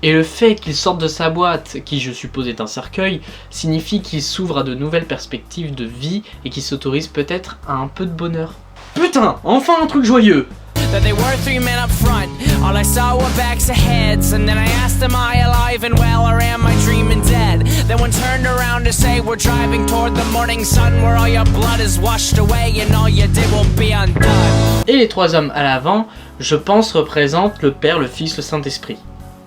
Et le fait qu'il sorte de sa boîte, qui je suppose est un cercueil, signifie qu'il s'ouvre à de nouvelles perspectives de vie et qu'il s'autorise peut-être à un peu de bonheur. Putain, enfin un truc joyeux! That they were three men up front. All I saw were backs of heads. And then I asked them, am I alive and well, or am I dreaming dead? Then one turned around to say, we're driving toward the morning sun, where all your blood is washed away and all you did will be undone. Et les trois hommes à l'avant, je pense, représentent le Père, le Fils, le Saint-Esprit.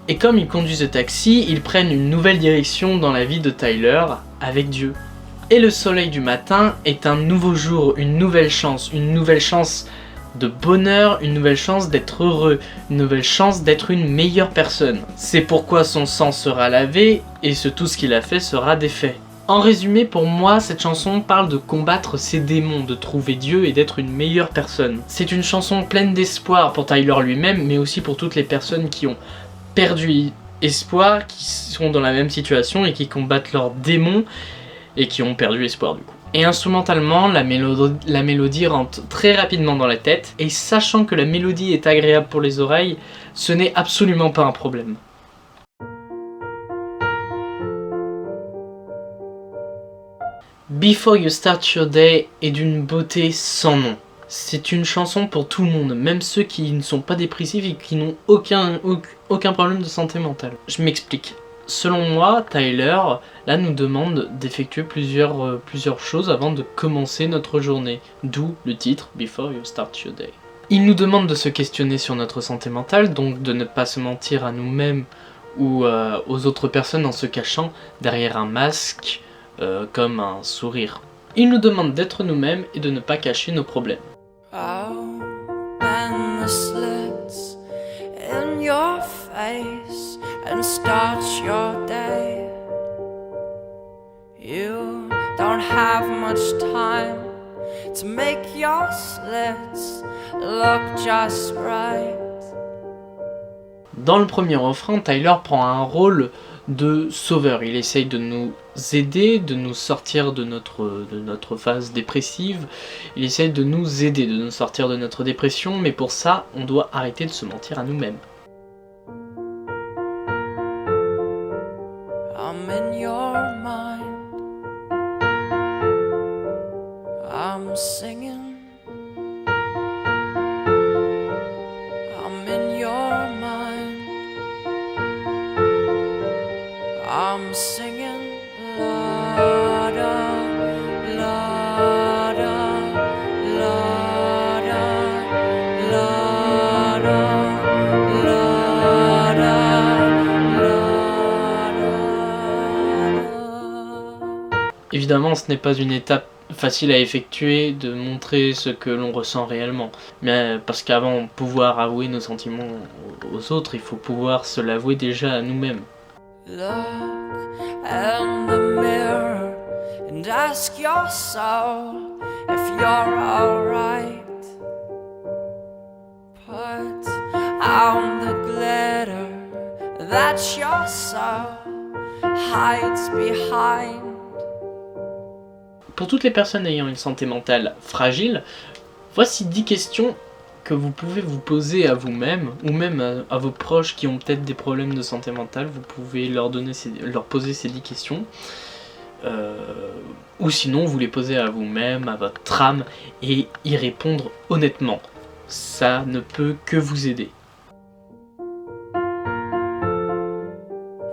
Et comme ils conduisent le taxi, ils prennent une nouvelle direction dans la vie de Tyler, avec Dieu. Et le soleil du matin est un nouveau jour, une nouvelle chance de bonheur, une nouvelle chance d'être heureux, une nouvelle chance d'être une meilleure personne. C'est pourquoi son sang sera lavé et tout ce qu'il a fait sera défait. En résumé, pour moi, cette chanson parle de combattre ses démons, de trouver Dieu et d'être une meilleure personne. C'est une chanson pleine d'espoir pour Tyler lui-même, mais aussi pour toutes les personnes qui ont perdu espoir, qui sont dans la même situation et qui combattent leurs démons et qui ont perdu espoir du coup. Et instrumentalement, la mélodie rentre très rapidement dans la tête, et sachant que la mélodie est agréable pour les oreilles, ce n'est absolument pas un problème. Before You Start Your Day est d'une beauté sans nom. C'est une chanson pour tout le monde, même ceux qui ne sont pas dépressifs et qui n'ont aucun problème de santé mentale. Je m'explique. Selon moi, Tyler, là, nous demande d'effectuer plusieurs choses avant de commencer notre journée, d'où le titre Before You Start Your Day. Il nous demande de se questionner sur notre santé mentale, donc de ne pas se mentir à nous-mêmes ou aux autres personnes en se cachant derrière un masque comme un sourire. Il nous demande d'être nous-mêmes et de ne pas cacher nos problèmes. Open the slits in your face and start your day. You don't have much time to make your slits look just right. Dans le premier refrain, Tyler prend un rôle de sauveur. Il essaye de nous aider, de nous sortir de notre phase dépressive. Il essaye de nous aider, de nous sortir de notre dépression, mais pour ça, on doit arrêter de se mentir à nous-mêmes. I'm in your mind. I'm singing. I'm in your mind. I'm singing. La da, la da, la da, la da, la da, la da. Évidemment, ce n'est pas une étape facile à effectuer de montrer ce que l'on ressent réellement. Mais parce qu'avant de pouvoir avouer nos sentiments aux autres, il faut pouvoir se l'avouer déjà à nous-mêmes. Look in the mirror and ask yourself if you're alright. Put out the glitter that your soul hides behind. Pour toutes les personnes ayant une santé mentale fragile, voici 10 questions que vous pouvez vous poser à vous-même, ou même à vos proches qui ont peut-être des problèmes de santé mentale. Vous pouvez leur poser ces 10 questions. Ou sinon, vous les posez à vous-même, à votre âme, et y répondre honnêtement. Ça ne peut que vous aider.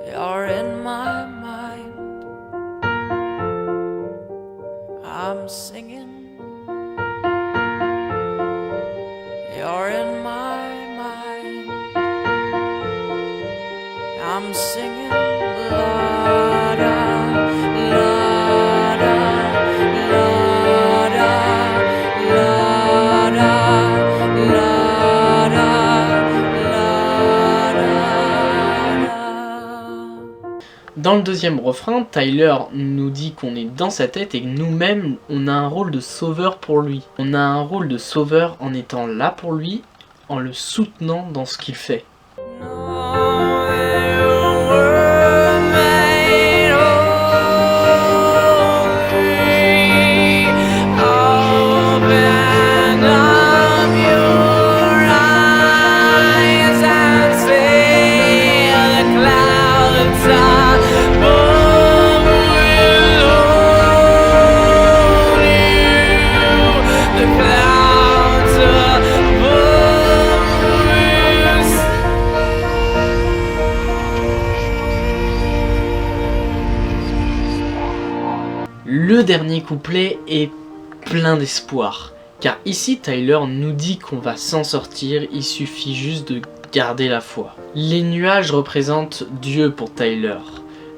You're in my mind. I'm singing. You're in my mind. I'm singing. La da, la da, la da, la da, la da, la da. Dans le deuxième refrain, Tyler nous dit qu'on est dans sa tête et que nous-mêmes, on a un rôle de sauveur pour lui. On a un rôle de sauveur en étant là pour lui, en le soutenant dans ce qu'il fait. Le dernier couplet est plein d'espoir, car ici Tyler nous dit qu'on va s'en sortir, il suffit juste de garder la foi. Les nuages représentent Dieu pour Tyler,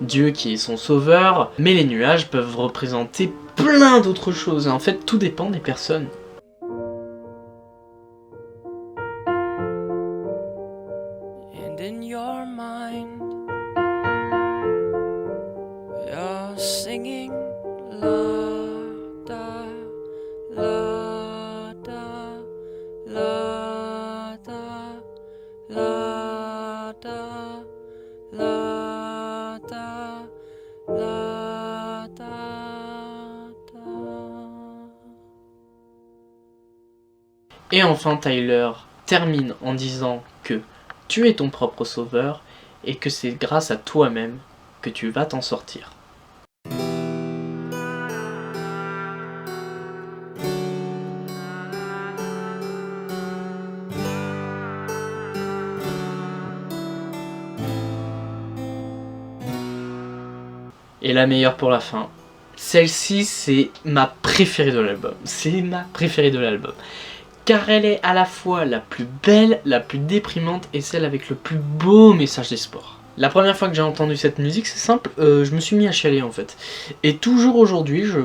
Dieu qui est son sauveur, mais les nuages peuvent représenter plein d'autres choses, en fait tout dépend des personnes. And in your mind, you're singing la da, la da, la da, la da, la da, la da. Et enfin Tyler termine en disant que tu es ton propre sauveur et que c'est grâce à toi-même que tu vas t'en sortir. Et la meilleure pour la fin. Celle-ci, c'est ma préférée de l'album. C'est ma préférée de l'album. Car elle est à la fois la plus belle, la plus déprimante et celle avec le plus beau message d'espoir. La première fois que j'ai entendu cette musique, c'est simple, je me suis mis à chialer en fait. Et toujours aujourd'hui, je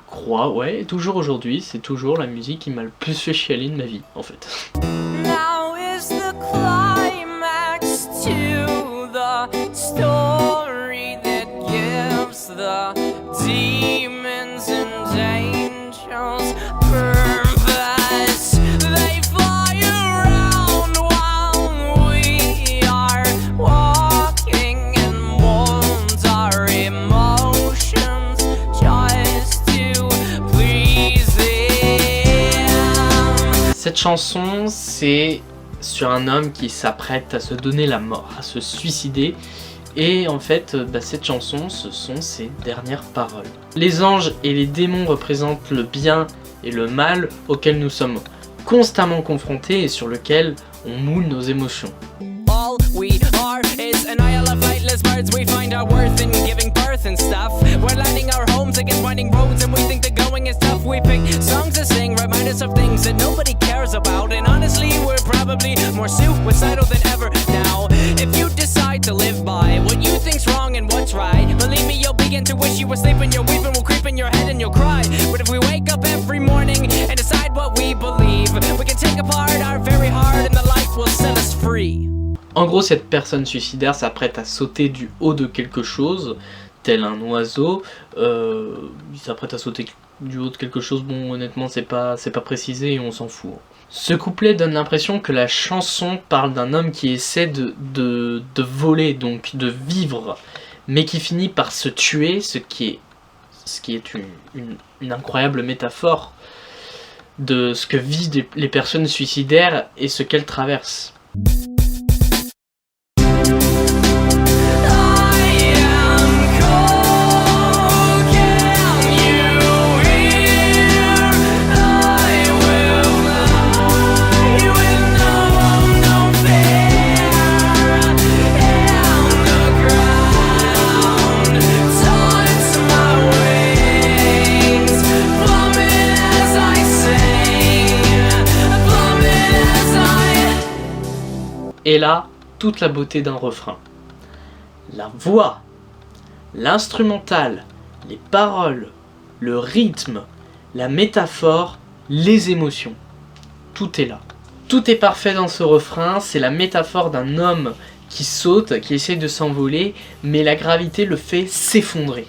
crois, ouais, toujours aujourd'hui, c'est toujours la musique qui m'a le plus fait chialer de ma vie en fait. Now is the climax to the story that gives the demons and angels purpose. They fly around while we are walking and wound our emotions just to please them. Cette chanson, c'est sur un homme qui s'apprête à se donner la mort, à se suicider. Et en fait, cette chanson, ce sont ses dernières paroles. Les anges et les démons représentent le bien et le mal auquel nous sommes constamment confrontés et sur lequel on moule nos émotions. All we are is an isle of lightless birds. We find our worth in giving birth and stuff. We're landing our homes against winding roads, and we think the going is tough. We pick songs to sing, remind us of things that nobody cares cares about. And honestly, we're probably more suicidal than ever now. If you decide to live by what you think's wrong and what's right, believe me, you'll begin to wish you were sleeping. Your weeping will creep in your head and you'll cry. But if we wake up every morning and decide what we believe, we can take apart our very heart and the light will set us free. En gros, cette personne suicidaire s'apprête à sauter du haut de quelque chose, tel un oiseau. Il s'apprête à sauter du haut de quelque chose, bon honnêtement c'est pas précisé et on s'en fout. Ce couplet donne l'impression que la chanson parle d'un homme qui essaie de voler, donc de vivre, mais qui finit par se tuer, ce qui est une incroyable métaphore de ce que vivent les personnes suicidaires et ce qu'elles traversent. Et là, toute la beauté d'un refrain. La voix, l'instrumental, les paroles, le rythme, la métaphore, les émotions. Tout est là. Tout est parfait dans ce refrain, c'est la métaphore d'un homme qui saute, qui essaie de s'envoler, mais la gravité le fait s'effondrer.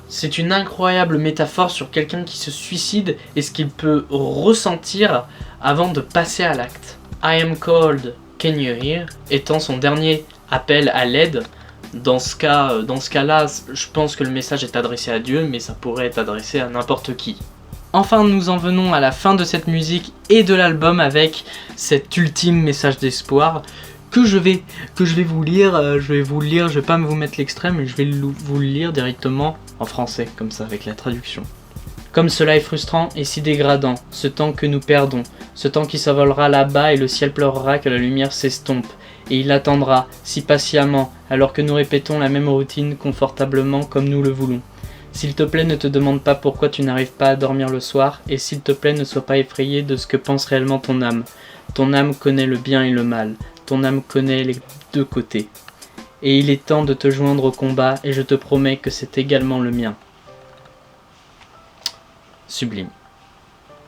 C'est une incroyable métaphore sur quelqu'un qui se suicide et ce qu'il peut ressentir avant de passer à l'acte. I am cold. Can you hear? Étant son dernier appel à l'aide. Dans ce cas-là, je pense que le message est adressé à Dieu, mais ça pourrait être adressé à n'importe qui. Enfin, nous en venons à la fin de cette musique et de l'album avec cet ultime message d'espoir que je vais vous lire. Je vais pas vous mettre l'extrait, mais je vais vous le lire directement en français, comme ça, avec la traduction. Comme cela est frustrant et si dégradant, ce temps que nous perdons, ce temps qui s'envolera là-bas et le ciel pleurera que la lumière s'estompe, et il attendra, si patiemment, alors que nous répétons la même routine confortablement comme nous le voulons. S'il te plaît, ne te demande pas pourquoi tu n'arrives pas à dormir le soir, et s'il te plaît, ne sois pas effrayé de ce que pense réellement ton âme. Ton âme connaît le bien et le mal, ton âme connaît les deux côtés. Et il est temps de te joindre au combat, et je te promets que c'est également le mien. Sublime.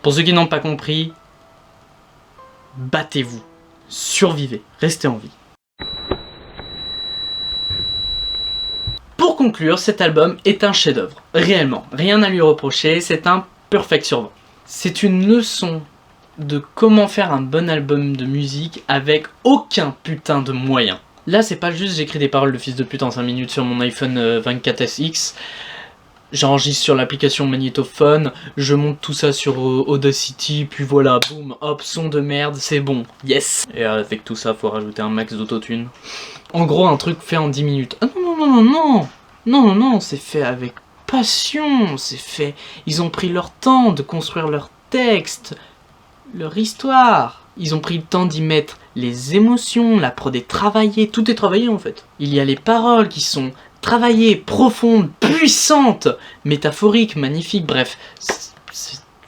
Pour ceux qui n'ont pas compris, battez-vous, survivez, restez en vie. Pour conclure, cet album est un chef-d'œuvre, réellement, rien à lui reprocher, c'est un perfect survent. C'est une leçon de comment faire un bon album de musique avec aucun putain de moyens. Là, c'est pas juste j'écris des paroles de fils de pute en 5 minutes sur mon iPhone 24SX. J'enregistre sur l'application magnétophone, je monte tout ça sur Audacity, puis voilà, boum, hop, son de merde, c'est bon, yes. Et avec tout ça, faut rajouter un max d'autotune. En gros, un truc fait en 10 minutes. Ah non, c'est fait avec passion, c'est fait... Ils ont pris leur temps de construire leur texte, leur histoire. Ils ont pris le temps d'y mettre les émotions, la prod est travaillée, tout est travaillé en fait. Il y a les paroles qui sont... travaillée, profonde, puissante, métaphorique, magnifique, bref,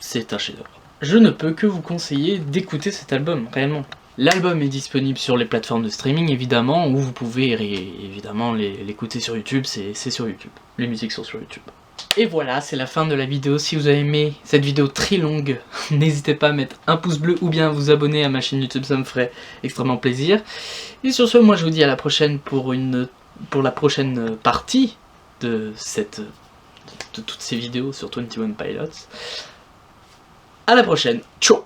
c'est un chef-d'œuvre. Je ne peux que vous conseiller d'écouter cet album, réellement. L'album est disponible sur les plateformes de streaming, évidemment, où vous pouvez évidemment l'écouter sur YouTube, c'est sur YouTube. Les musiques sont sur YouTube. Et voilà, c'est la fin de la vidéo. Si vous avez aimé cette vidéo très longue, n'hésitez pas à mettre un pouce bleu ou bien à vous abonner à ma chaîne YouTube, ça me ferait extrêmement plaisir. Et sur ce, moi je vous dis à la prochaine pour la prochaine partie de toutes ces vidéos sur 21 Pilots. À la prochaine, ciao.